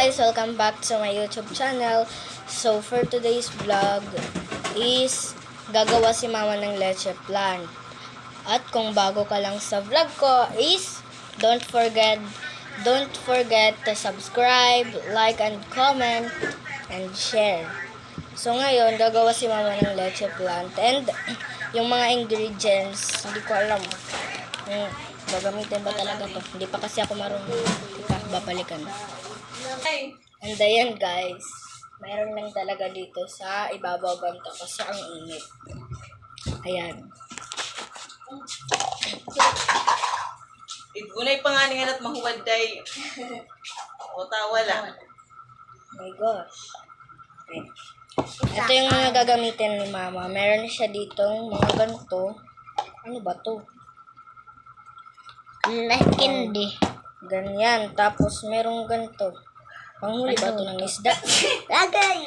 guys! Welcome back to my YouTube channel. So for today's vlog is gagawa si mama ng leche plan. At kung bago ka lang sa vlog ko is don't forget to subscribe, like and comment and share. So ngayon gagawa si mama ng leche plant and yung mga ingredients hindi ko alam. Gagamitin ba talaga to? Hindi pa kasi ako marunong. Babalikan. And ayan guys, mayroon lang talaga dito sa ibabaw ganito kasi ang init. Ayan. Igunay pa nga niya at mahuwad day. O tawa lang. My gosh. Okay. Ito yung mga gagamitin ni mama. Meron siya ditong mga ganito. Ano ba to? Candy. Ganyan. Tapos merong ganito. Panghuli ba ito ng isda? Lagay.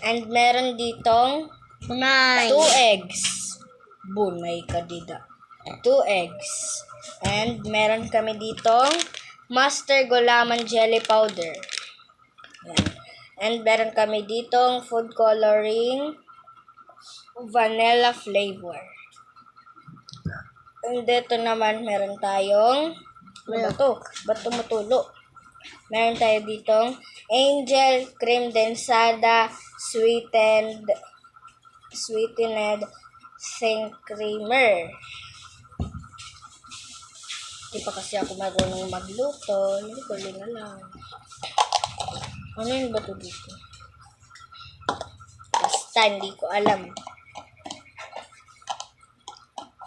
And meron ditong 2 eggs. Bunay ka dida. 2 eggs. And meron kami ditong Master Gulaman Jelly Powder. Yan. And meron kami ditong food coloring vanilla flavor. And dito naman meron tayong ano ba to? Ba't tumutulo? Meron tayo ditong Angel Cream Densada Sweetened Sing Creamer. Di pa kasi ako marunong magluto. Hindi ko na lang. Ano yun ba to dito? Basta hindi ko alam.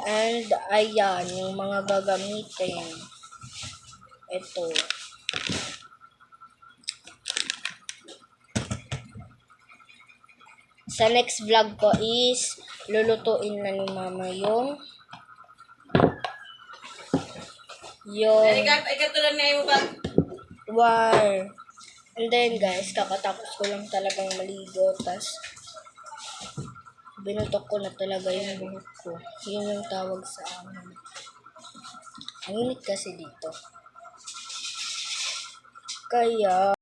And ayan, yung mga gagamitin. Ito. Sa next vlog ko is lulutuin na ni mama yung Ay katulad na yung bag. war. And then guys, kakatapos ko lang talagang maligo. Tas binutok ko na talaga yung buhok ko. Yun yung tawag sa amin. Ang init kasi dito. Kaya